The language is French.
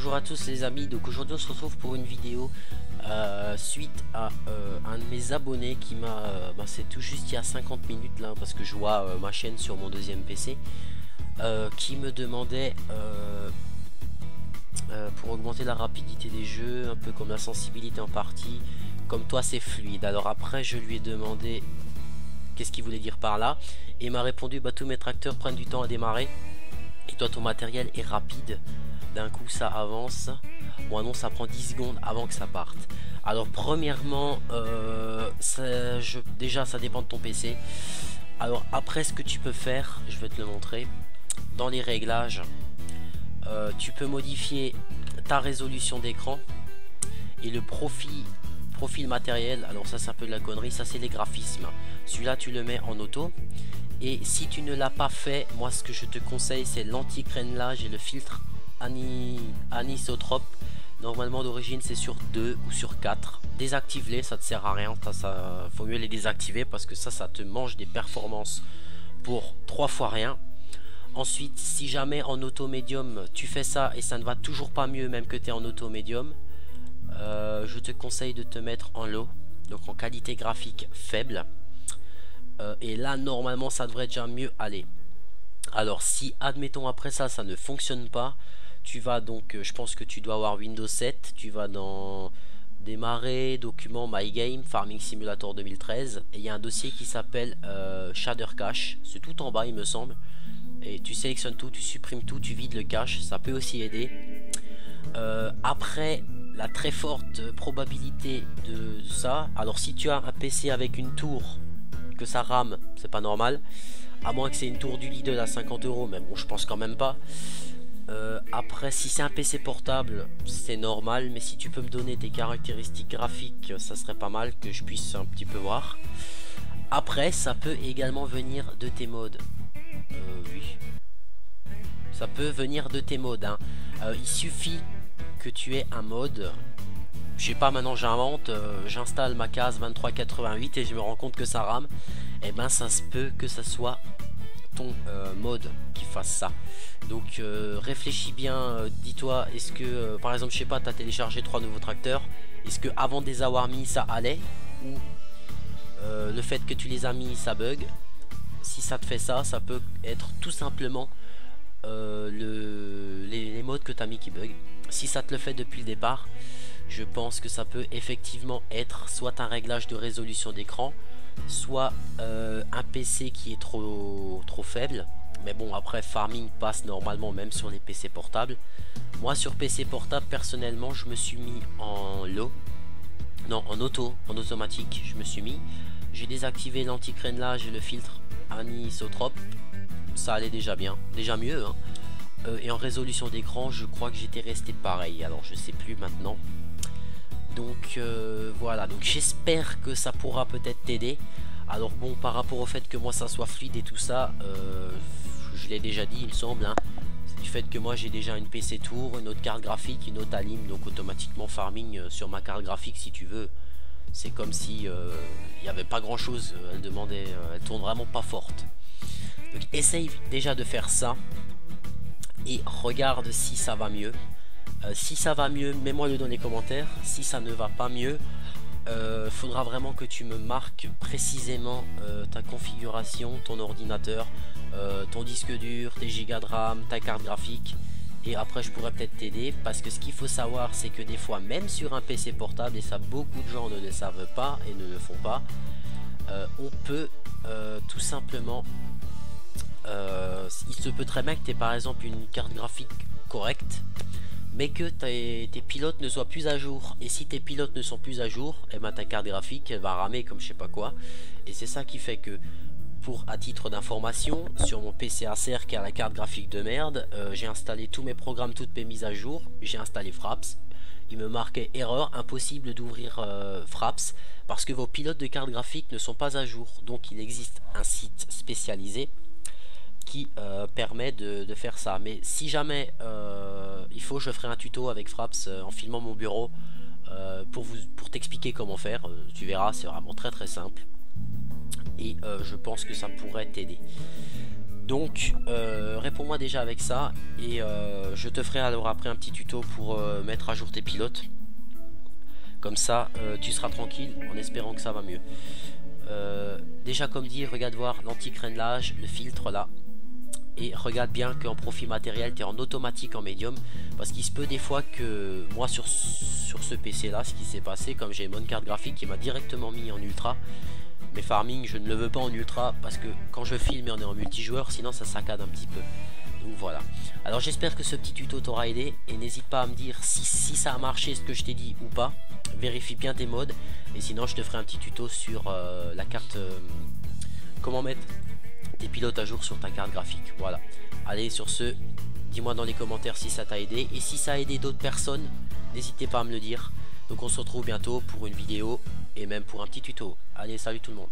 bonjour à tous les amis. Donc aujourd'hui on se retrouve pour une vidéo suite à un de mes abonnés qui m'a c'est tout juste il y a 50 minutes là, parce que je vois ma chaîne sur mon deuxième PC, qui me demandait pour augmenter la rapidité des jeux, un peu comme la sensibilité en partie, comme toi c'est fluide. Alors après je lui ai demandé qu'est-ce qu'il voulait dire par là, et il m'a répondu tous mes tracteurs prennent du temps à démarrer et toi ton matériel est rapide, d'un coup ça avance. Moi non, ça prend 10 secondes avant que ça parte. Alors premièrement déjà ça dépend de ton PC. Alors après, ce que tu peux faire, je vais te le montrer dans les réglages. Tu peux modifier ta résolution d'écran et le profil matériel. Alors ça c'est un peu de la connerie, ça c'est les graphismes. Celui-là tu le mets en auto. Et si tu ne l'as pas fait, moi ce que je te conseille c'est l'anti-crénelage et le filtre anisotrope. Normalement d'origine c'est sur 2 ou sur 4. Désactive-les, ça te sert à rien, ça faut mieux les désactiver parce que ça te mange des performances pour 3 fois rien. Ensuite, si jamais en auto médium tu fais ça et ça ne va toujours pas mieux même que tu es en auto médium, je te conseille de te mettre en low, donc en qualité graphique faible, et là normalement ça devrait déjà mieux aller. Alors si admettons après ça ne fonctionne pas, tu vas donc, je pense que tu dois avoir Windows 7, tu vas dans démarrer, documents, My Game, Farming Simulator 2013, et il y a un dossier qui s'appelle Shader Cache, c'est tout en bas il me semble, et tu sélectionnes tout, tu supprimes tout, tu vides le cache, ça peut aussi aider. Après, la très forte probabilité de ça, alors si tu as un PC avec une tour, que ça rame, c'est pas normal, à moins que c'est une tour du Lidl à 50 €, mais bon je pense quand même pas. Après, si c'est un PC portable c'est normal, mais si tu peux me donner tes caractéristiques graphiques ça serait pas mal que je puisse un petit peu voir. Après ça peut également venir de tes modes. Oui, ça peut venir de tes modes hein. Il suffit que tu aies un mode, je sais pas, maintenant j'invente, j'installe ma case 2388 et je me rends compte que ça rame, et ben ça se peut que ça soit ton mode qui fasse ça. Donc réfléchis bien, dis-toi, est-ce que par exemple je sais pas, tu as téléchargé 3 nouveaux tracteurs, est-ce que avant de les avoir mis ça allait, ou le fait que tu les as mis ça bug. Si ça te fait ça, ça peut être tout simplement les modes que tu as mis qui bug. Si ça te le fait depuis le départ, je pense que ça peut effectivement être soit un réglage de résolution d'écran, soit un PC qui est trop faible. Mais bon, après Farming passe normalement même sur les PC portables. Moi sur PC portable personnellement je me suis mis en low, non en automatique je me suis mis. J'ai désactivé l'anti-crénelage et le filtre anisotrope, ça allait déjà bien, déjà mieux hein. Et en résolution d'écran je crois que j'étais resté pareil, alors je sais plus maintenant. Donc voilà, donc j'espère que ça pourra peut-être t'aider. Alors bon, par rapport au fait que moi ça soit fluide et tout ça, je l'ai déjà dit il me semble hein, c'est du fait que moi j'ai déjà une PC Tour, une autre carte graphique, une autre Alim, donc automatiquement Farming sur ma carte graphique si tu veux, c'est comme si il n'y avait pas grand chose, elle demandait, elle tourne vraiment pas forte. Donc essaye déjà de faire ça et regarde si ça va mieux. Si ça va mieux, mets-moi le dans les commentaires. Si ça ne va pas mieux, faudra vraiment que tu me marques précisément ta configuration, ton ordinateur, ton disque dur, tes gigas de RAM, ta carte graphique, et après je pourrais peut-être t'aider, parce que ce qu'il faut savoir c'est que des fois même sur un PC portable, et ça beaucoup de gens ne le savent pas et ne le font pas, on peut tout simplement il se peut très bien que tu aies par exemple une carte graphique correcte mais que tes pilotes ne soient plus à jour, et si tes pilotes ne sont plus à jour, et ben ta carte graphique elle va ramer comme je sais pas quoi. Et c'est ça qui fait que, pour à titre d'information, sur mon PC Acer qui a la carte graphique de merde, j'ai installé tous mes programmes, toutes mes mises à jour, j'ai installé Fraps, il me marquait erreur, impossible d'ouvrir Fraps parce que vos pilotes de carte graphique ne sont pas à jour. Donc il existe un site spécialisé qui permet de faire ça. Mais si jamais il faut, je ferai un tuto avec Fraps en filmant mon bureau pour t'expliquer comment faire. Tu verras, c'est vraiment très simple et je pense que ça pourrait t'aider. Donc réponds-moi déjà avec ça et je te ferai alors après un petit tuto pour mettre à jour tes pilotes. Comme ça tu seras tranquille en espérant que ça va mieux. Déjà comme dit, regarde voir l'anti-crénelage, le filtre là. Et regarde bien qu'en profil matériel tu es en automatique en médium. Parce qu'il se peut des fois que moi sur ce PC là, ce qui s'est passé, comme j'ai une carte graphique qui m'a directement mis en ultra. Mais farming je ne le veux pas en ultra parce que quand je filme et on est en multijoueur, sinon ça saccade un petit peu. Donc voilà. Alors j'espère que ce petit tuto t'aura aidé. Et n'hésite pas à me dire si ça a marché ce que je t'ai dit ou pas. Vérifie bien tes modes. Et sinon je te ferai un petit tuto sur la carte. Comment mettre tes pilotes à jour sur ta carte graphique. Voilà. Allez, sur ce, dis-moi dans les commentaires si ça t'a aidé. Et si ça a aidé d'autres personnes, n'hésitez pas à me le dire. Donc on se retrouve bientôt pour une vidéo et même pour un petit tuto. Allez, salut tout le monde.